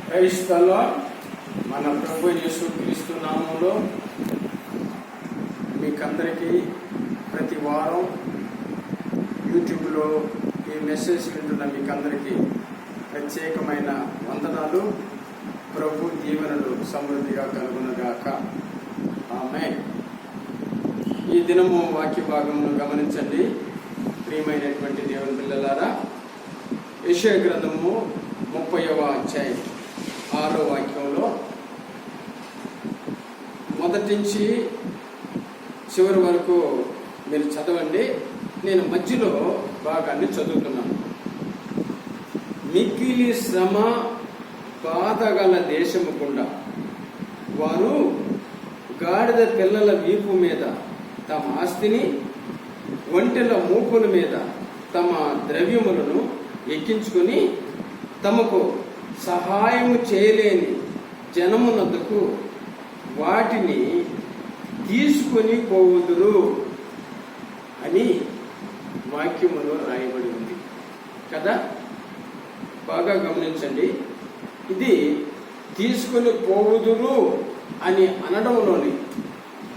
క్రైస్తవుల మన ప్రభు యేసు క్రీస్తు నామములో మీకందరికీ ప్రతి వారం యూట్యూబ్లో ఈ మెసేజ్ వింటున్న మీకందరికీ ప్రత్యేకమైన వందనాలు. ప్రభు దీవెనలు సమృద్ధిగా కలుగునుగాక. ఆమేన్. ఈ దినము వాక్య భాగమును గమనించండి. ప్రియమైనటువంటి దేవుని పిల్లలారా, యెషయా గ్రంథము 30వ అధ్యాయం 6వ వాక్యంలో మొదటి నుంచి చివరి వరకు మీరు చదవండి. నేను మధ్యలో భాగాన్ని చదువుతున్నాను. మిక్కిలి శ్రమ బాధగల దేశము గుండా వారు గాడిద పిల్లల వీపు మీద తమ ఆస్తిని, ఒంటెల మూపుల మీద తమ ద్రవ్యములను ఎక్కించుకొని తమకు సహాయము చేయలేని జనమునందుకు వాటిని తీసుకొని పోవుదురు అని వాక్యములో రాయబడి ఉంది కదా. బాగా గమనించండి. ఇది తీసుకొని పోవుదురు అని అనడంలోని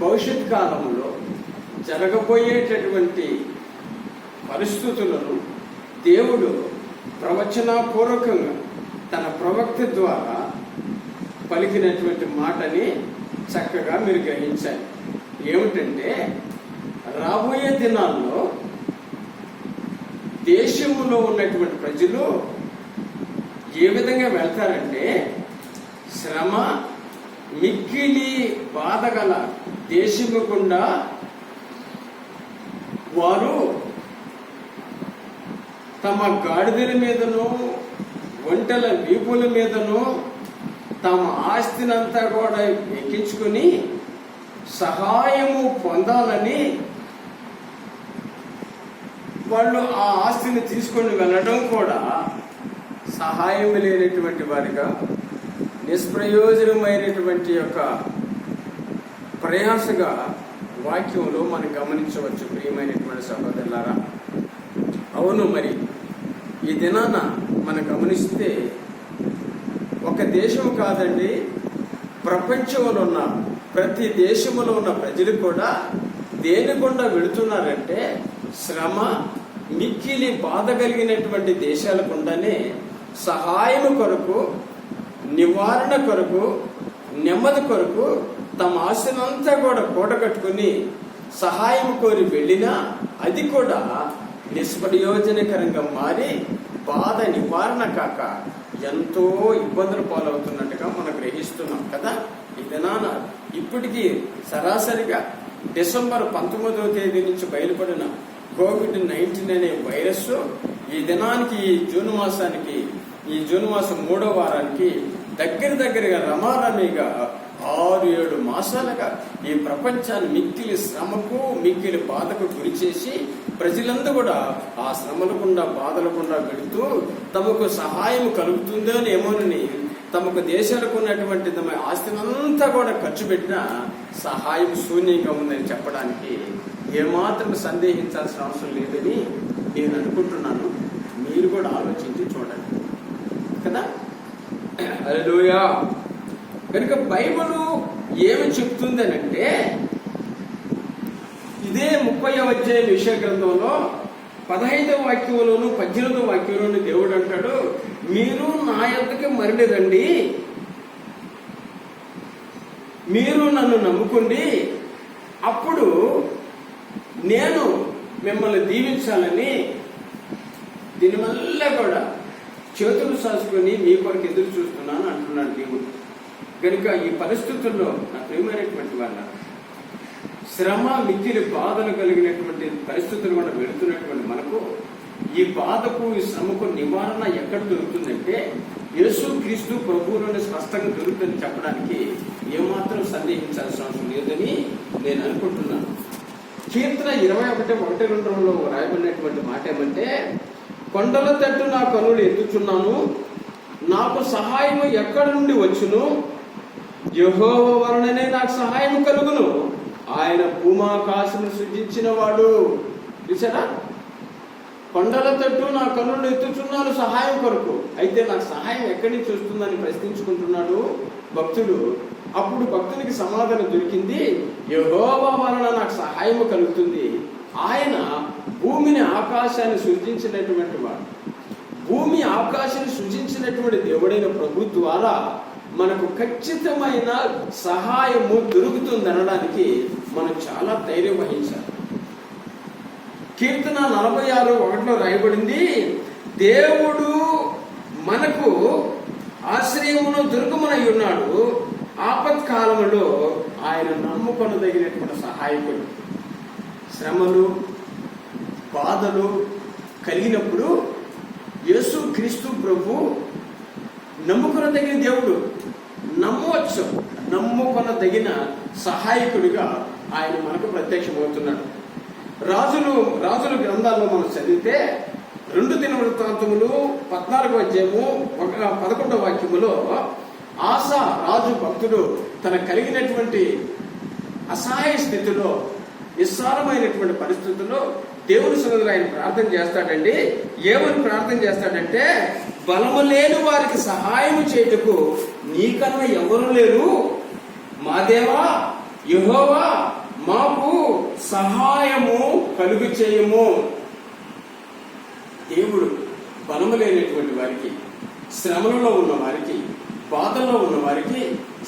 భవిష్యత్ కాలంలో జరగబోయేటటువంటి పరిస్థితులను దేవుడు ప్రవచనపూర్వకంగా తన ప్రవక్త ద్వారా పలికినటువంటి మాటని చక్కగా మీరు గ్రహించాలి. ఏమిటంటే, రాబోయే దినాల్లో దేశంలో ఉన్నటువంటి ప్రజలు ఏ విధంగా వెళ్తారంటే, శ్రమ మిక్కిలి బాధగల దేశము గుండా వారు తమ గాడిదల మీదను, ఒంటెల వీపుల మీదను తమ ఆస్తినంతా కూడా ఎక్కించుకుని సహాయము పొందాలని వాళ్ళు ఆ ఆస్తిని తీసుకొని వెళ్ళడం కూడా సహాయం లేనటువంటి వారిగా, నిష్ప్రయోజనమైనటువంటి యొక్క ప్రయాసగా వాక్యంలో మనం గమనించవచ్చు. ప్రియమైనటువంటి సహోదరులారా, అవును, మరి ఈ దినాన మనం గమనిస్తే ఒక దేశం కాదండి, ప్రపంచంలో ఉన్న ప్రతి దేశంలో ఉన్న ప్రజలు కూడా దేని గుండా వెళుతున్నారంటే, శ్రమ మిక్కిలి బాధ కలిగినటువంటి దేశాల గుండానే సహాయం కొరకు, నివారణ కొరకు, నెమ్మది కొరకు తమ ఆశనంతా కూడా కూడగట్టుకుని సహాయం కోరి వెళ్ళినా అది కూడా నిష్ప్రయోజనకరంగా మారి బాధ నివారణ కాక ఎంతో ఇబ్బందులు పాలవుతున్నట్టుగా మనం గ్రహిస్తున్నాం కదా. ఈ దినాన ఇప్పటికీ సరాసరిగా డిసెంబర్ 19వ తేదీ నుంచి బయలుపడిన COVID-19 అనే వైరస్ ఈ దినానికి, ఈ జూన్ మాసానికి, ఈ జూన్ మాసం 3వ వారానికి దగ్గరగా రమారమిగా 6-7 మాసాలుగా ఈ ప్రపంచాన్ని మిక్కిలి శ్రమకు, మిక్కిలి బాధకు గురి చేసి ప్రజలందరూ కూడా ఆ శ్రమలకుండా, బాధలకుండా వెళుతూ తమకు సహాయం కలుగుతుందో ఏమోనని తమకు దేశాలకు ఉన్నటువంటి తమ ఆస్తినంతా కూడా ఖర్చు పెట్టినా సహాయం శూన్యంగా ఉందని చెప్పడానికి ఏమాత్రం సందేహించాల్సిన అవసరం లేదని నేను అనుకుంటున్నాను. మీరు కూడా ఆలోచించి చూడండి కదా. హల్లెలూయా. కనుక బైబిల్ ఏమి చెప్తుంది అంటే, ఇదే 30వ అధ్యాయం యెషయా గ్రంథంలో 15వ వాక్యంలోను 18వ వాక్యంలోను దేవుడు అంటాడు, మీరు నా యొద్దకు మరలి రండి, మీరు నన్ను నమ్ముకోండి, అప్పుడు నేను మిమ్మల్ని దీవించాలని దీనివల్ల కూడా చేతులు సాసుకొని మీ కొరకు ఎదురు చూస్తున్నాను అంటున్నాడు దేవుడు. కనుక ఈ పరిస్థితుల్లో నా ప్రియమైనటువంటి వాళ్ళ శ్రమ, మిక్కిలి బాధలు కలిగినటువంటి పరిస్థితులు కూడా వెళుతున్నటువంటి మనకు ఈ బాధకు, ఈ శ్రమకు నివారణ ఎక్కడ దొరుకుతుందంటే, యేసు క్రీస్తు ప్రభువులోనే స్పష్టంగా దొరుకుతుందని చెప్పడానికి ఏమాత్రం సందేహించాల్సిన అవసరం లేదని నేను అనుకుంటున్నాను. కీర్తన 21:1-2లో రాయబడినటువంటి మాట ఏమంటే, కొండల తట్టు నా కనులు ఎత్తుచున్నాను, నాకు సహాయము ఎక్కడి నుండి వచ్చును, యెహోవా వలననే నాకు సహాయం కలుగును, ఆయన భూమాకాశమును సృజించిన వాడు. చూసారా, కొండల తట్టు నా కన్నులు ఎత్తుచున్నాను సహాయం కొరకు. అయితే నాకు సహాయం ఎక్కడి నుంచి వస్తుందని ప్రశ్నించుకుంటున్నాడు భక్తుడు. అప్పుడు భక్తునికి సమాధానం దొరికింది, యెహోవా వలన నాకు సహాయం కలుగుతుంది. ఆయన భూమిని ఆకాశాన్ని సృజించినటువంటి వాడు. భూమి ఆకాశాన్ని సృజించినటువంటి దేవుడైన ప్రభు ద్వారా మనకు ఖచ్చితమైన సహాయము దొరుకుతుందనడానికి మనం చాలా ధైర్యం వహించాలి. కీర్తన 46:1 రాయబడింది, దేవుడు మనకు ఆశ్రయమును దుర్గమునై ఉన్నాడు, ఆపత్కాలములో ఆయన నమ్ముకొనదగినటువంటి సహాయకుడు. శ్రమలు బాధలు కలిగినప్పుడు యేసు క్రీస్తు ప్రభు నమ్ముకొనదగిన దేవుడు, నమ్మవచ్చు, నమ్ముకొనదగిన సహాయకుడిగా ఆయన మనకు ప్రత్యక్షమవుతున్నాడు. రాజుల గ్రంథాల్లో మనం చదివితే 2 దినవృత్తాంతములు 14వ అధ్యాయము 11వ వాక్యములో ఆసా రాజు భక్తుడు తన కలిగినటువంటి అసహాయ స్థితిలో, నిస్సారమైనటువంటి పరిస్థితుల్లో దేవుని సన్నిధిలో ఆయన ప్రార్థన చేస్తాడండి. ఏమని ప్రార్థన చేస్తాడంటే, బలము లేని వారికి సహాయం చేయుటకు నీకన్నా ఎవరు లేరు, మా దేవా యెహోవా మాకు సహాయము కలుగు చేయము. దేవుడు బలము లేనటువంటి వారికి, శ్రమలలో ఉన్న వారికి, బాధల్లో ఉన్న వారికి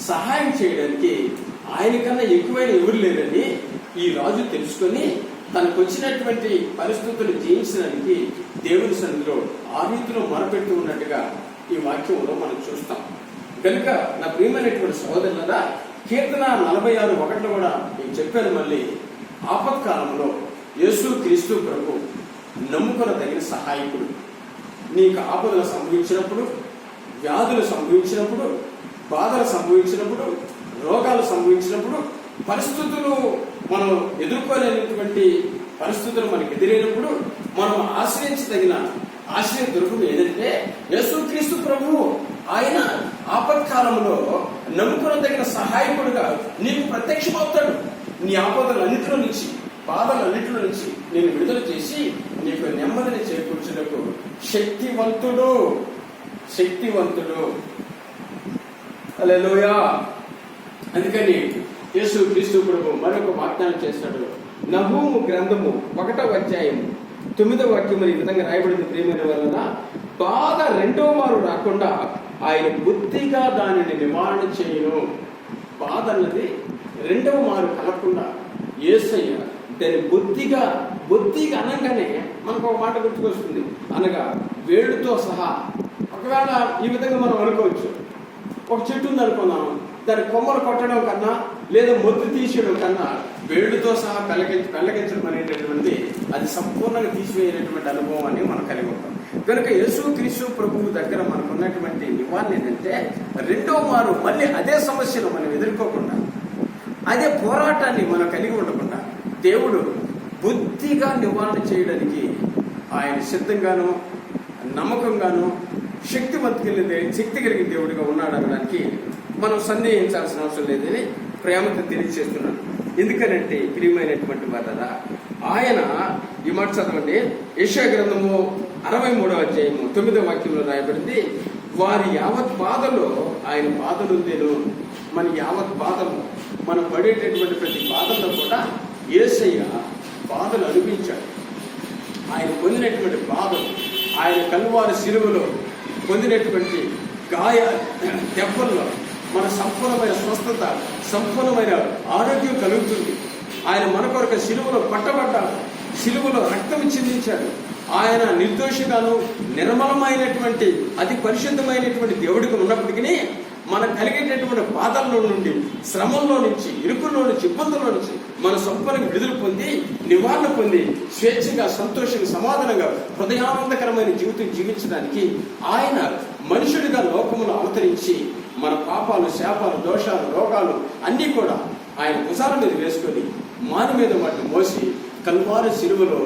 సహాయం చేయడానికి ఆయన కన్నా ఎక్కువైన ఎవరు లేరని ఈ రాజు తెలుసుకొని తనకు వచ్చినటువంటి పరిస్థితులు జయించడానికి దేవుని సన్నిధిలో ఆ రీతిలో మొరపెట్టి ఉన్నట్టుగా ఈ వాక్యంలో మనం చూస్తాం. కనుక నా ప్రియమైనటువంటి సహోదరులారా, కీర్తన 46:1 కూడా నేను చెప్పాను. మళ్ళీ ఆపత్కాలంలో యేసు క్రీస్తు ప్రభు నమ్ముకొనదగిన సహాయకుడు. నీకు ఆపదలు సంభవించినప్పుడు, వ్యాధులు సంభవించినప్పుడు, బాధలు సంభవించినప్పుడు, రోగాలు సంభవించినప్పుడు, పరిస్థితులు మనం ఎదుర్కోలేనటువంటి పరిస్థితులు మనకు ఎదురైనప్పుడు మనం ఆశ్రయించదగిన ఆశ్రయ దుర్గం ఏదంటే యేసుక్రీస్తు ప్రభువు. ఆయన ఆపత్కాలంలో నమ్ముకొనదగిన సహాయకుడుగా నీకు ప్రత్యక్షమవుతాడు. నీ ఆపదలన్నింటిలో నుంచి, బాధలన్నింటిలో నుంచి నేను విడుదల చేసి నీకు నెమ్మదిని చేకూర్చుటకు శక్తివంతుడు. హల్లెలూయా. అందుకని యేసు క్రీస్తు ప్రభు మరొక వాగ్దానం చేస్తాడు. నహూము గ్రంథము 1వ అధ్యాయం 9వ వాక్యం ఈ విధంగా రాయబడింది, ప్రియమైన వలన బాధ రెండో మారు రాకుండా ఆయన బుద్ధిగా దానిని నివారణ చేయను. బాధ అన్నది రెండవ మారు కలగకుండా యేసయ్య దాన్ని బుద్ధిగా అనగానే మనకు ఒక మాట గుర్తుకొస్తుంది, అనగా వేడుతో సహా. ఒకవేళ ఈ విధంగా మనం అనుకోవచ్చు, ఒక చెట్టు ఉంది అనుకున్నాం, దాని కొమ్మలు కొట్టడం కన్నా లేదా మొద్దు తీసేయడం కన్నా వేడుతో సహా పెళ్ళగించడం అనేటటువంటి అది సంపూర్ణంగా తీసివేయనటువంటి అనుభవాన్ని మనం కలిగి ఉంటాం. కనుక యేసు క్రీస్తు ప్రభువు దగ్గర మనకు ఉన్నటువంటి నివారణ ఏంటంటే, రెండో మారు మళ్ళీ అదే సమస్యను మనం ఎదుర్కోకుండా, అదే పోరాటాన్ని మనం కలిగి ఉండకుండా దేవుడు బుద్ధిగా నివారణ చేయడానికి ఆయన సిద్ధంగాను, నమ్మకంగాను, శక్తి కలిగిన దేవుడిగా ఉన్నాడు అనడానికి మనం సందేహించాల్సిన అవసరం లేదని ప్రేమతో తెలియజేస్తున్నాను. ఎందుకనంటే ప్రియమైనటువంటి వారా, ఆయన ఈ మాట చదవండి, యెషయా గ్రంథము 63వ అధ్యాయము 9వ వాక్యంలో రాయబడింది, వారి యావత్ బాధలో ఆయన బాధలు ఉందేను. మన యావత్ బాధలు, మనం పడేటటువంటి ప్రతి బాధల్లో కూడా యేసయ్య బాధలు అనిపించాడు. ఆయన పొందినటువంటి బాధలు, ఆయన కలువారి శిలువలో పొందినటువంటి దెబ్బల్లో మన సంపూర్ణమైన స్వస్థత, సంపూర్ణమైన ఆరోగ్యం కలుగుతుంది. ఆయన మన కొరకు శిలువలో పట్టబడ్డాడు, శిలువలో రక్తం చిందించాడు. ఆయన నిర్దోషిగాను నిర్మలమైనటువంటి అతి పరిశుద్ధమైనటువంటి దేవుడికి ఉన్నప్పటికీ మనకు కలిగేటటువంటి బాధల్లో నుండి, శ్రమంలో నుంచి, ఇరుకుల్లో నుంచి, ఇబ్బందుల్లో నుంచి మన సంపూర్ణంగా విడుదల పొంది, నివారణ పొంది, స్వేచ్ఛగా, సంతోషంగా, సమాధానంగా, హృదయానందకరమైన జీవితం జీవించడానికి ఆయన మనుషుడిగా లోకమును అవతరించి మన పాపాలు, శాపాలు, దోషాలు, రోగాలు అన్నీ కూడా ఆయన భుజాల మీద వేసుకొని మాను మీద వాటిని మోసి కల్వారి శిలువలో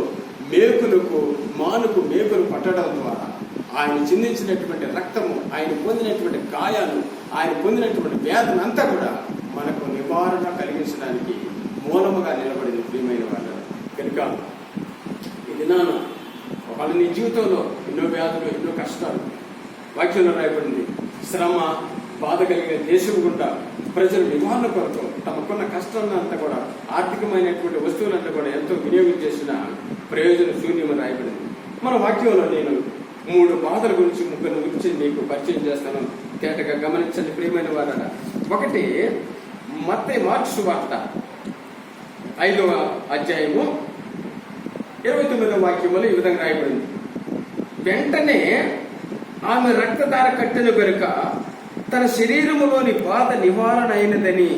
మేకులు పట్టడం ద్వారా ఆయన చిందించినటువంటి రక్తము, ఆయన పొందినటువంటి గాయాలు, ఆయన పొందినటువంటి వ్యాధులు అంతా కూడా మనకు నివారణ కలిగించడానికి మూలముగా నిలబడింది. ప్రియమైన వాళ్ళు కనుక ఈ దినాన ఒకవేళ నీ జీవితంలో ఎన్నో వ్యాధులు, ఎన్నో కష్టాలు, వాక్యంలో రాయబడింది, శ్రమ, బాధ కలిగిన దేశం గుండా ప్రజల నివారణ కొరకు తమకున్న కష్టాలను అంతా కూడా, ఆర్థికమైనటువంటి వస్తువులంతా కూడా ఎంతో వినియోగం చేసిన ప్రయోజన శూన్యం రాయబడింది. మన వాక్యంలో నేను 3 బాధల గురించి, 3 గురించి మీకు పరిచయం చేస్తాను. తేటగా గమనించండి ప్రియమైన వారట. ఒకటి, మార్కు సువార్త 5వ అధ్యాయము 29వ వాక్యములో ఈ విధంగా రాయబడింది. వెంటనే ఆమె రక్తధార కట్టెను గనుక తన శరీరములోని బాధ నివారణ అయినదని.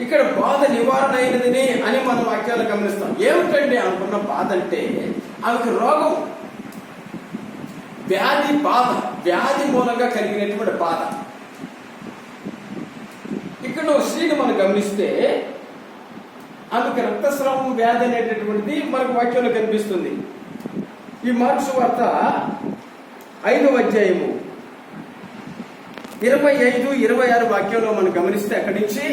ఇక్కడ బాధ నివారణ అయినదని అని మన వాక్యాలు గమనిస్తాం. ఏమిటండి అనుకున్న బాధ అంటే, ఆమెకు రోగం, వ్యాధి, బాధ, వ్యాధి మూలంగా కలిగినటువంటి బాధ. ఇక్కడ స్త్రీని మనం గమనిస్తే ఆమెకు రక్తస్రావం వ్యాధి అనేటటువంటిది మనకు వాక్యంలో కనిపిస్తుంది. ఈ మార్కు సువార్త 5వ అధ్యాయము 25, 26 వాక్యంలో మనం గమనిస్తే అక్కడి నుంచి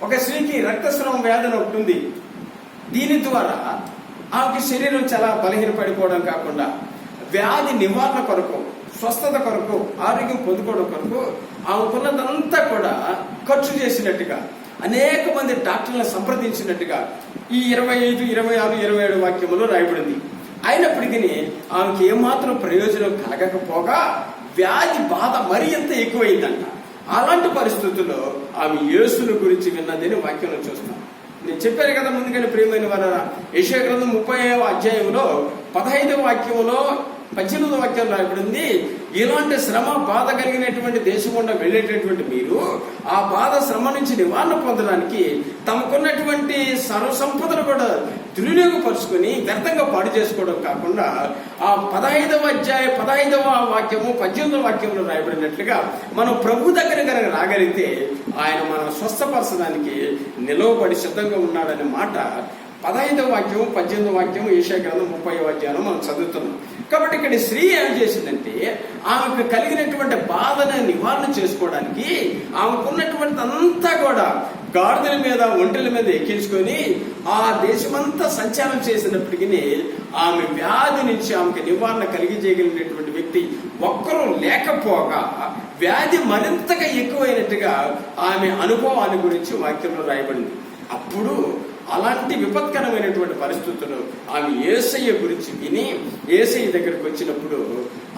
ఒక స్త్రీకి రక్తస్రావం వ్యాధి ఒకటి ఉంది. దీని ద్వారా ఆమెకి శరీరం చాలా బలహీనపడిపోవడం కాకుండా వ్యాధి నివారణ కొరకు, స్వస్థత కొరకు, ఆరోగ్యం పొందుకోవడం కొరకు ఆమెకున్నదంతా కూడా ఖర్చు చేసినట్టుగా, అనేక మంది డాక్టర్లను సంప్రదించినట్టుగా ఈ 25, 26, 27 వాక్యములో రాయబడింది. అయినప్పటికీ ఆమెకి ఏమాత్రం ప్రయోజనం కలగకపోగా వ్యాధి బాధ మరీ ఎంత ఎక్కువైందంట. అలాంటి పరిస్థితుల్లో ఆమె యేసుని గురించి విన్నదని వాక్యంలో చూస్తాం. నేను చెప్పాను కదా ముందుగానే ప్రియమైన వారా, యెషయా గ్రంథం 30వ అధ్యాయంలో 15వ వాక్యంలో 18వ వాక్యం రాయబడింది. ఇలాంటి శ్రమ, బాధ కలిగినటువంటి దేశం గుండా వెళ్ళేటటువంటి మీరు ఆ బాధ, శ్రమ నుంచి నివారణ పొందడానికి తమకున్నటువంటి సర్వసంపదను కూడా దుర్వినియోగపరుచుకొని వ్యర్థంగా పాడు చేసుకోవడం కాకుండా ఆ 15వ అధ్యాయం 15వ వాక్యము 18వ వాక్యంలో రాయబడినట్లుగా మనం ప్రభు దగ్గర కనుక రాగలిగితే ఆయన మనం స్వస్థపరచడానికి నిలవబడి సిద్ధంగా ఉన్నాడనే మాట 15వ వాక్యము 18వ వాక్యము యెషయా గ్రంథం 30వ అధ్యాయం మనం చదువుతున్నాం. కాబట్టి ఇక్కడ స్త్రీ ఏం చేసిందంటే ఆమెకు కలిగినటువంటి బాధను నివారణ చేసుకోవడానికి ఆమెకున్నటువంటి అంతా కూడా గాడిదల మీద, ఒంటెల మీద ఎక్కించుకొని ఆ దేశమంతా సంచారం చేసినప్పటికీ ఆమె వ్యాధి నుంచి ఆమెకు నివారణ కలిగజేయగలిగినటువంటి వ్యక్తి ఒక్కరూ లేకపోగా వ్యాధి మరింతగా ఎక్కువైనట్టుగా ఆమె అనుభవాన్ని గురించి వాక్యంలో రాయబడింది. అప్పుడు అలాంటి విపత్కరమైనటువంటి పరిస్థితుల్లో ఆమె యేసయ్య గురించి విని యేసయ్య దగ్గరికి వచ్చినప్పుడు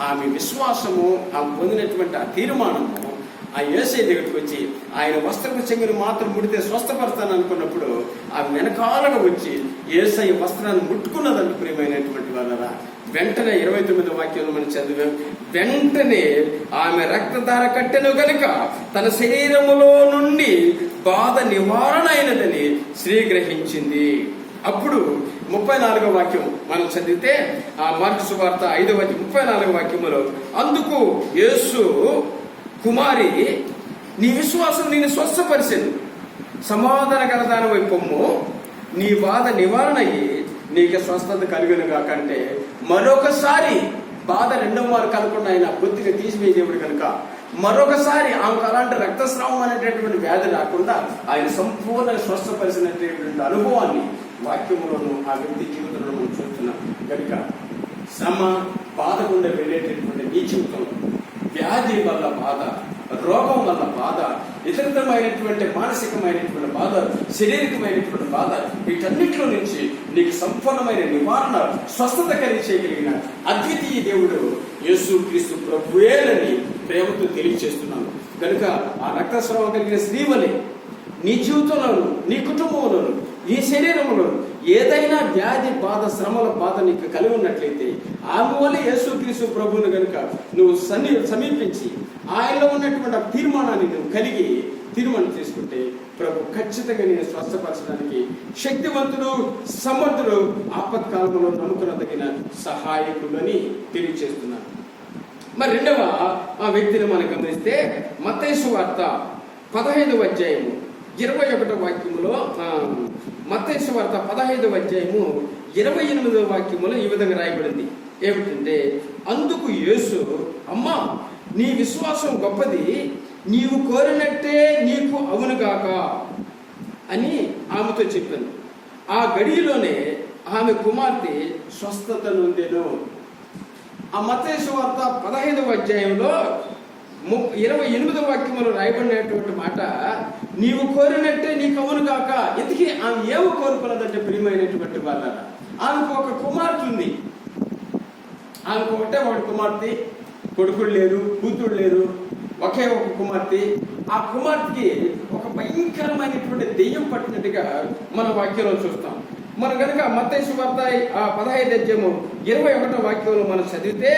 ఆమె విశ్వాసము, ఆమె పొందినటువంటి ఆ తీర్మానము ఆ యేసయ్య దగ్గరికి వచ్చి ఆయన వస్త్రపు చెంగును మాత్రం ముడితే స్వస్థపడతాను అనుకున్నప్పుడు ఆమె వెనకాలగా వచ్చి యేసయ్య వస్త్రాన్ని ముట్టుకున్నదంటూ ప్రియమైనటువంటి వాళ్ళరా. వెంటనే 29వ వాక్యంలో మనం చదివాం. వెంటనే ఆమె రక్తధార కట్టెను గనుక తన శరీరములో నుండి బాధ నివారణ అయినదని స్త్రీ గ్రహించింది. అప్పుడు 34వ వాక్యం మనం చదివితే ఆ మార్కు సువార్త 5వ 34వ వాక్యములో, అందుకు యేసు, కుమారి, నీ విశ్వాసం నేను స్వస్థపరిచెను, సమాధానకరదానమై పొమ్ము, నీ బాధ నివారణ అయ్యి నీకు స్వస్థత కలుగునుగా. కంటే మరొకసారి బాధ 2వ వారు కలగకుండా ఆయన బుద్ధిగా తీసివేయ దేవుడు కనుక మరొకసారి ఆమెకు అలాంటి రక్తస్రావం అనేటటువంటి వ్యాధి రాకుండా ఆయన సంపూర్ణ స్వస్థపరిచినటువంటి అనుభవాన్ని వాక్యములను ఆ వ్యక్తి జీవితంలో మనం చూస్తున్నాం. కనుక శ్రమ, బాధ గుండా వెళ్ళేటటువంటి నీ జీవితంలో వ్యాధి వల్ల బాధ, రోగం వల్ల బాధ, ఇతరమైనటువంటి మానసికమైనటువంటి బాధ, శారీరకమైనటువంటి బాధ, వీటన్నిటిలో నుంచి నీకు సంపూర్ణమైన నివారణ, స్వస్థత కలిగించగలిగిన అద్వితీయ దేవుడు యేసుక్రీస్తు ప్రభువేనని ప్రేమతో తెలియజేస్తున్నాను. కనుక ఆ రక్తస్రావం కలిగిన స్త్రీ వలె నీ జీవితంలోను, నీ కుటుంబంలోను, నీ శరీరంలోను ఏదైనా వ్యాధి, బాధ, శ్రమల బాధ నీకు కలిగి ఉన్నట్లయితే ఆమె వల్ల యేసుక్రీస్తు ప్రభువును కనుక నువ్వు సమీపించి ఆయనలో ఉన్నటువంటి తీర్మానాన్ని నువ్వు కలిగి తీర్మానం తీసుకుంటే ప్రభు ఖచ్చితంగా నేను స్వస్థపరచడానికి శక్తివంతుడు, సమర్థుడు, ఆపత్కాలంలో నమ్ముకునదగిన సహాయకుడు అని తెలియజేస్తున్నాను. మరి 2వ ఆ వ్యక్తిని మనం గమనిస్తే మత్తయి సువార్త 15వ అధ్యాయము 21వ వాక్యములో, మత్తయి సువార్త 15వ అధ్యాయము 28వ వాక్యములో ఈ విధంగా రాయబడింది. ఏమిటంటే, అందుకు యేసు, అమ్మా నీ విశ్వాసం గొప్పది, నీవు కోరినట్టే నీకు అవునుగాక అని ఆమెతో చెప్పాను. ఆ గడిలోనే ఆమె కుమార్తె స్వస్థత నొందెను. ఆ మత్తయి సువార్త 15వ అధ్యాయంలో 28వ వాక్యంలో రాయబడినటువంటి మాట, నీవు కోరినట్టే నీకు అవును కాక. ఇంతకీ ఆమె ఏమో కోరుకున్నదంటే ప్రియమైనటువంటి వాళ్ళ, ఆమెకు ఒక కుమార్తె ఉంది. ఆమెకు ఒకటే ఒక కుమార్తె, కొడుకులు లేరు, కూతురు లేరు, ఒకే ఒక కుమార్తె. ఆ కుమార్తెకి ఒక భయంకరమైనటువంటి దెయ్యం పట్టినట్టుగా మన వాక్యంలో చూస్తాం. మనం కనుక మత్తయి సువార్త 15వ అధ్యాయము 21వ వాక్యంలో మనం చదివితే,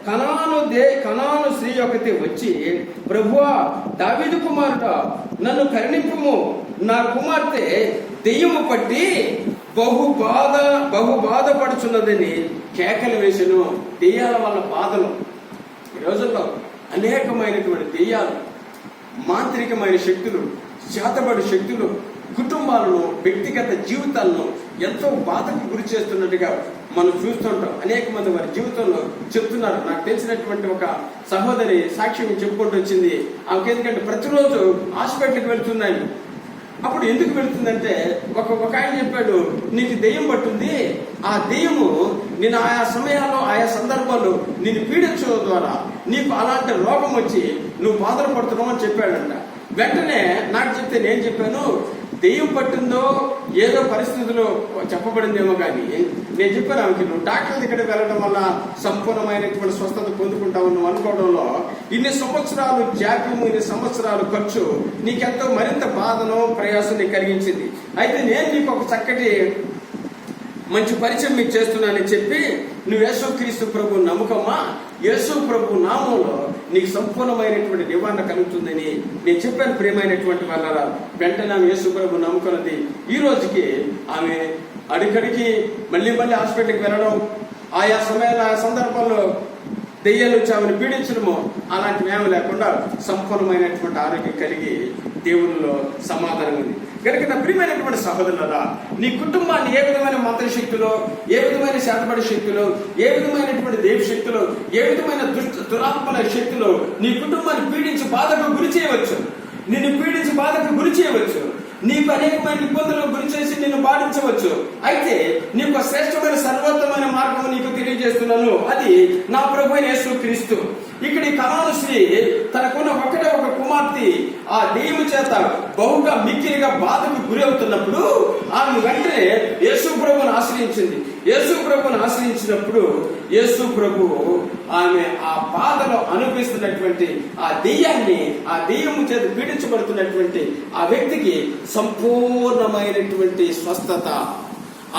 కనాను స్త్రీ ఒకటి వచ్చి, ప్రభువా దావీదు కుమారుడా నన్ను కరుణింపుము, నా కుమార్తె దెయ్యము పట్టి బహు బాధపడుచున్నదని కేకలు వేసెను. దెయ్యాల వల్ల బాధలు. ఈ రోజుల్లో అనేకమైనటువంటి దెయ్యాలు, మాంత్రికమైన శక్తులు, చేతబడి శక్తులు కుటుంబాలను, వ్యక్తిగత జీవితాలను ఎంతో బాధకు గురి చేస్తున్నట్టుగా మనం చూస్తుంటాం. అనేక మంది వారి జీవితంలో చెప్తున్నారు. నాకు తెలిసినటువంటి ఒక సహోదరి సాక్ష్యం చెప్పుకుంటూ వచ్చింది. ఆమెకి ఎందుకంటే ప్రతిరోజు హాస్పిటల్కి వెళ్తున్నాయి. అప్పుడు ఎందుకు వెళుతుందంటే, ఒక ఆయన చెప్పాడు, నీకు దెయ్యం పట్టుంది, ఆ దెయ్యము నేను ఆయా సమయాల్లో ఆయా సందర్భాల్లో నిన్ను పీడించడం ద్వారా నీకు అలాంటి రోగం వచ్చి నువ్వు బాధలు పడుతున్నావు అని చెప్పాడంట. వెంటనే నాకు చెప్తే నేను చెప్పాను, దెయ్యం పట్టిందో ఏదో పరిస్థితుల్లో చెప్పబడిందేమో కానీ నేను చెప్పాను ఆమెకి, నువ్వు డాక్టర్ దగ్గరికి వెళ్ళడం వల్ల సంపూర్ణమైనటువంటి స్వస్థత పొందుకుంటావు నువ్వు అనుకోవడంలో ఇన్ని సంవత్సరాలు జాప్యము, ఇన్ని సంవత్సరాలు ఖర్చు నీకెంతో మరింత బాధను, ప్రయాసం నీకు కలిగించింది. అయితే నేను నీకు ఒక చక్కటి మంచి పరిచయం మీకు చేస్తున్నానని చెప్పి, నువ్వు యేసుక్రీస్తు ప్రభు నమ్మకమ్మా, యేసు ప్రభు నామంలో నీకు సంపూర్ణమైనటువంటి నివారణ కలుగుతుందని నేను చెప్పాను. ప్రియమైనటువంటి వాళ్ళ వెంటనే ఆమె యేసు ప్రభు నమ్ముకున్నది. ఈ రోజుకి ఆమె అడికడికి మళ్ళీ హాస్పిటల్కి వెళ్ళడం, ఆయా సమయాల్లో ఆయా సందర్భాల్లో దెయ్యాలు వచ్చి ఆమెను పీడించడము అలాంటివి ఏమి లేకుండా సంపూర్ణమైనటువంటి ఆరోగ్యం కలిగి దేవునిలో సమాధానం ఉంది. కనుక నా ప్రియమైనటువంటి సహోదరులారా, నీ కుటుంబాన్ని ఏ విధమైన మంత్రశక్తులు, ఏ విధమైన శాతపడి శక్తులు, ఏ విధమైనటువంటి దేవి శక్తులు, ఏ విధమైన దురాత్మల శక్తులు నీ కుటుంబాన్ని పీడించి బాధకు గురి చేయవచ్చు, నిన్ను పీడించి బాధకు గురి చేయవచ్చు, నీకు అనేకమైన ఇబ్బందులకు గురి చేసి నిన్ను బాధించవచ్చు. అయితే నీకు శ్రేష్టమైన సర్వోత్తమైన మార్గం నీకు తెలియజేస్తున్నాను, అది నా ప్రభువైన యేసుక్రీస్తు. ఇక్కడ ఈ కనాను స్త్రీ తనకున్న ఒకటే ఒక కుమార్తె ఆ దెయ్యము చేత బహుగా మిక్కిలిగా బాధకు గురి అవుతున్నప్పుడు ఆమె వెంటనే యేసు ప్రభువును ఆశ్రయించింది. యేసు ప్రభువును ఆశ్రయించినప్పుడు యేసు ప్రభు ఆమె ఆ బాధలో అనుభవిస్తున్నటువంటి ఆ దెయ్యాన్ని, ఆ దెయ్యము చేత పీడించబడుతున్నటువంటి ఆ వ్యక్తికి సంపూర్ణమైనటువంటి స్వస్థత.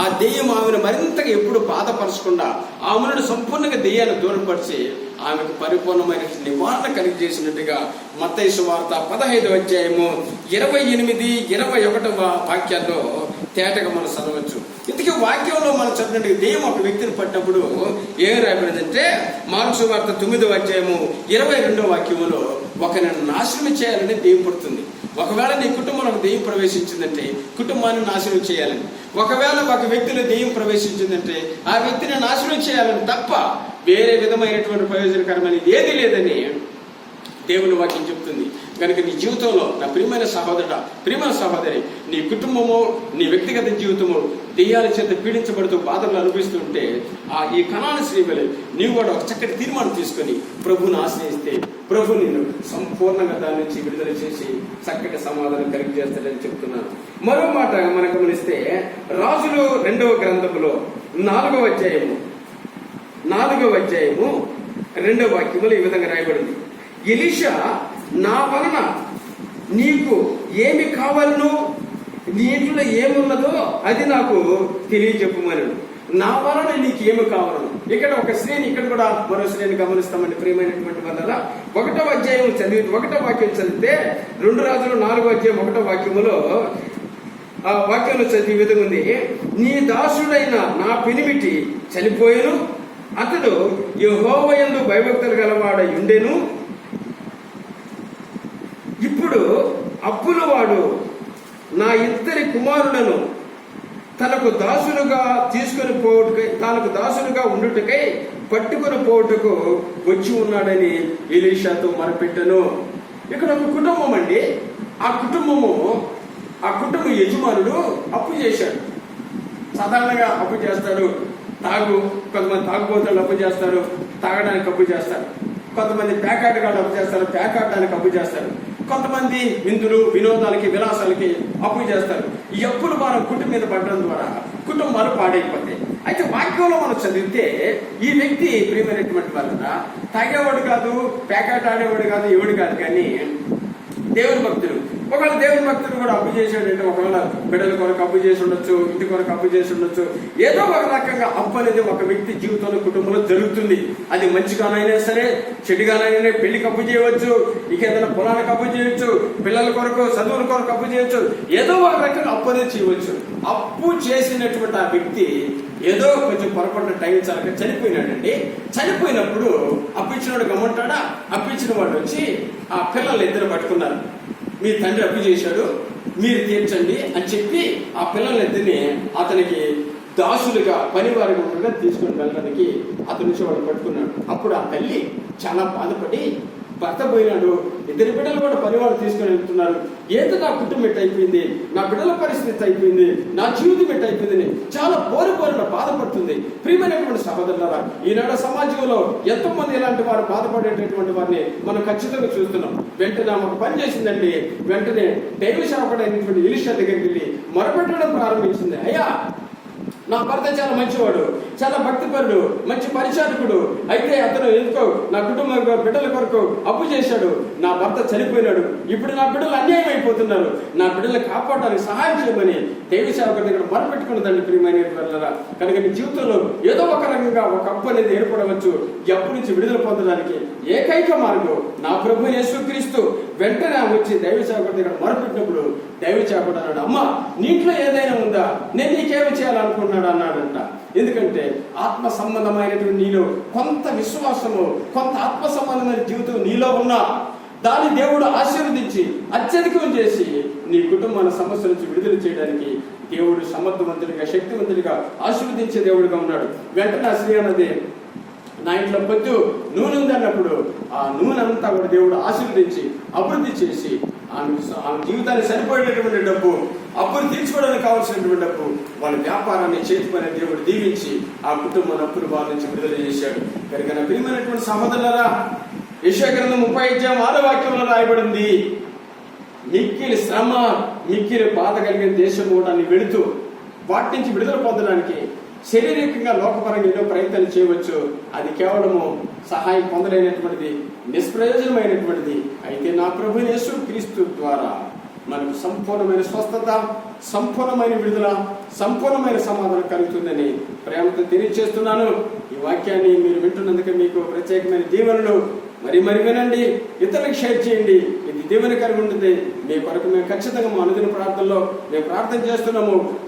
ఆ దెయ్యం ఆమెను మరింతగా ఎప్పుడు బాధపరచకుండా ఆమెను సంపూర్ణంగా దెయ్యాన్ని దూరపరిచి ఆమెకు పరిపూర్ణమైన నివారణ కలిగజేసినట్టుగా మత్తయి సువార్త 15వ అధ్యాయము 28, 21 వాక్యాల్లో తేటగా మనం చదవచ్చు. ఇందుకే వాక్యంలో మనం చదివినట్టుగా దెయ్యం ఒక వ్యక్తిని పట్టినప్పుడు ఏం రాయబడిందంటే, మార్కు సువార్త 9వ అధ్యాయము 22వ వాక్యములో ఒకరిని నాశనం చేయాలని దెయ్యం పడుతుంది. ఒకవేళ నీ కుటుంబంలో దెయ్యం ప్రవేశించిందంటే కుటుంబాన్ని నాశనం చేయాలని, ఒకవేళ ఒక వ్యక్తిలో దెయ్యం ప్రవేశించిందంటే ఆ వ్యక్తిని నాశనం చేయాలని తప్ప వేరే విధమైనటువంటి ప్రయోజనకరమైన ఏది లేదని దేవుని వాక్యం చెప్తుంది. కనుక నీ జీవితంలో నా ప్రియమైన సహోదరుడ, ప్రియమైన సహోదరి, నీ కుటుంబము, నీ వ్యక్తిగత జీవితము దెయ్యాల చేత పీడించబడుతూ బాధలు అనుభవిస్తుంటే ఈ కనాను స్త్రీ వలె నీవు కూడా ఒక చక్కటి తీర్మానం తీసుకొని ప్రభువుని ఆశ్రయిస్తే ప్రభు నిన్ను సంపూర్ణంగా దాని నుంచి విడుదల చేసి చక్కటి సమాధానం కలిగి చేస్తాడని చెప్తున్నాను. మరో మాట మనం గమనిస్తే రాజులు 2వ గ్రంథములో 4వ అధ్యాయము 2వ వాక్యములో ఈ విధంగా రాయబడింది, ఎలీషా నా వలన నీకు ఏమి కావాలను, నీ ఇంట్లో ఏమున్నదో అది నాకు తెలియజెప్పమని. నా వలన నీకు ఏమి కావాలను. ఇక్కడ ఒక స్త్రీని, ఇక్కడ కూడా మరో స్త్రీని గమనిస్తామండి ప్రియమైనటువంటి వల్ల. 1వ అధ్యాయం చదివి 1వ వాక్యం చదివితే 2 రాజులు 4వ అధ్యాయం 1వ వాక్యములో ఆ వాక్యంలో చదివే విధంగా ఉంది, నీ దాసుడైన నా పెనిమిటి చనిపోయాను, అతడు యెహోవా యందు భయభక్తులు గలవాడై ఉండెను, ఇప్పుడు అప్పుల వాడు నా 2 కుమారులను తనకు దాసులుగా తీసుకుని పోవుటకై, తనకు దాసులుగా ఉండుటకై పట్టుకుని పోవుటకు వచ్చి ఉన్నాడని ఎలీషాతో మొరపెట్టెను. ఇక్కడ ఒక కుటుంబం అండి. ఆ కుటుంబ యజమానుడు అప్పు చేశాడు. సాధారణంగా అప్పు చేస్తాడు. కొంతమంది తాగుబోతులు అప్పు చేస్తారు, తాగడానికి అప్పు చేస్తారు. కొంతమంది ప్యాకాటగాళ్ళు అప్పు చేస్తారు, ప్యాకాటానికి అప్పు చేస్తారు. కొంతమంది విందులు, వినోదాలకి, విలాసాలకి అప్పు చేస్తారు. ఈ అప్పులు భారం కుటుంబం మీద పడడం ద్వారా కుటుంబాలు పాడైపోతాయి. అయితే వాక్యంలో మనం చదివితే ఈ వ్యక్తి ప్రియమైనటువంటి వాళ్ళ తాగేవాడు కాదు, ప్యాకాట ఆడేవాడు కాదు, ఎవడు కాదు, కానీ దేవుని భక్తుడు. ఒకవేళ దేవుని భక్తుడు కూడా అప్పు చేసాడంటే, ఒకవేళ బిడ్డల కొరకు అప్పు చేసి ఉండొచ్చు, ఇంటి కొరకు అప్పు చేసి ఉండొచ్చు. ఏదో ఒక రకంగా అప్పు అనేది ఒక వ్యక్తి జీవితంలో, కుటుంబంలో జరుగుతుంది. అది మంచిగానైనా సరే, చెడుగానైనా పెళ్లికి అప్పు చేయవచ్చు, ఇక ఏదైనా పొలానికి అప్పు చేయొచ్చు, పిల్లల కొరకు చదువుల కొరకు అప్పు చేయొచ్చు. ఏదో ఒక రకంగా అప్పు అనేది చేయవచ్చు. అప్పు చేసినటువంటి ఆ వ్యక్తి ఏదో కొంచెం పొరపడిన టైం చాలక చనిపోయినాడండి. చనిపోయినప్పుడు అప్పిచ్చినవాడు గమ్మంటాడా? అప్పిచ్చిన వాడు వచ్చి ఆ పిల్లలు ఇద్దరు పట్టుకున్నారు. మీ తండ్రి అప్పు చేశాడు, మీరు తీర్చండి అని చెప్పి ఆ పిల్లలిద్దరిని అతనికి దాసులుగా, పనివారిగా తీసుకుని వెళ్ళడానికి అతని నుంచి వాడు పట్టుకున్నాడు. అప్పుడు ఆ తల్లి చాలా బాధపడి, భర్త పోయినాడు, ఇద్దరు బిడ్డలు కూడా పనివాడు తీసుకుని వెళ్తున్నారు, ఏదో నా కుటుంబం ఎట్టయిపోయింది, నా బిడ్డల పరిస్థితి అయిపోయింది, నా జీవితం ఎట్టయిపోయిందని చాలా పోరుపోరున బాధపడుతుంది. ప్రియమైనటువంటి సహోదరులారా, ఈనాడు సమాజంలో ఎంతో మంది ఇలాంటి వారు బాధపడేటటువంటి వారిని మనం ఖచ్చితంగా చూస్తున్నాం. వెంటనే ఒక పని చేసిందండి. వెంటనే దైవ సేవకుడైనటువంటి ఎలీషా దగ్గరికి వెళ్ళి మొరపెట్టడం ప్రారంభించింది. అయ్యా, నా భర్త చాలా మంచివాడు, చాలా భక్తిపరుడు, మంచి పరిచారకుడు. అయితే అతను ఎందుకో నా కుటుంబ బిడ్డల కొరకు అప్పు చేశాడు. నా భర్త చనిపోయినాడు. ఇప్పుడు నా బిడ్డలు అన్యాయం అయిపోతున్నారు. నా బిడ్డలు కాపాడడానికి సహాయం చేయమని దైవ సేవకుడి దగ్గర మొరపెట్టుకున్నదండి. ప్రియమైన వాళ్ళరా, కనుక నీ జీవితంలో ఏదో ఒక రకంగా ఒక అప్పు అనేది ఏర్పడవచ్చు. ఈ అప్పు నుంచి విడుదల పొందడానికి ఏకైక మార్గం నా ప్రభు యేసుక్రీస్తు. వెంటనే వచ్చి దైవ సేవకుడి దగ్గర మొరపెట్టినప్పుడు దైవ సేవకుడు అన్నాడు, అమ్మా, నీట్లో ఏదైనా ఉందా, నేను నీకేమి చేయాలనుకున్నాడు అన్నాడంట. ఎందుకంటే ఆత్మ సంబంధమైనటువంటి నీలో కొంత విశ్వాసము, కొంత ఆత్మ సంబంధమైన జీవితం నీలో ఉన్నా దాన్ని దేవుడు ఆశీర్వదించి అత్యధికం చేసి నీ కుటుంబాల సమస్య నుంచి విడుదల చేయడానికి దేవుడు సమర్థవంతుడిగా, శక్తివంతుడిగా ఆశీర్వదించే దేవుడిగా ఉన్నాడు. వెంటనే ఆ స్త్రీ అన్నది, నా ఇంట్లో పొద్దు నూనె ఉంది అన్నప్పుడు ఆ నూనె అంతా కూడా దేవుడు ఆశీర్వదించి అభివృద్ధి చేసి ఆమె జీవితాన్ని సరిపడేటువంటి డబ్బు, అప్పులు తీర్చుకోవడానికి కావాల్సినటువంటి డబ్బు, వాళ్ళ వ్యాపారాన్ని చేతిపైన దేవుడు దీవించి ఆ కుటుంబాన్ని అప్పుల బాధ నుంచి విడుదల చేశాడు. కనుక నా ప్రియమైనటువంటి సహోదరులారా, యెషయా గ్రంథం 35 వాక్యంలో రాయబడింది, మిక్కిలి శ్రమ, మిక్కిలి బాధ కలిగిన దేశం కూడా వెళుతూ వాటి నుంచి విడుదల పొందడానికి శారీరకంగా, లోకపరంగా ఎన్నో ప్రయత్నాలు చేయవచ్చు. అది కేవలము సహాయం పొందలేనటువంటిది, నిష్ప్రయోజనమైనటువంటిది. అయితే నా ప్రభు యేసుక్రీస్తు ద్వారా మనకు సంపూర్ణమైన స్వస్థత, సంపూర్ణమైన విడుదల, సంపూర్ణమైన సమాధానం కలుగుతుందని ప్రేమతో తెలియజేస్తున్నాను. ఈ వాక్యాన్ని మీరు వింటున్నందుకు మీకు ప్రత్యేకమైన దీవెనలు. మరి వినండి, ఇతరులకు షేర్ చేయండి. ఇది దీవెనకరంగా ఉంటుంది. మీ కొరకు మేము ఖచ్చితంగా మా అనుదిన ప్రార్థనలో మేము ప్రార్థన చేస్తున్నాము.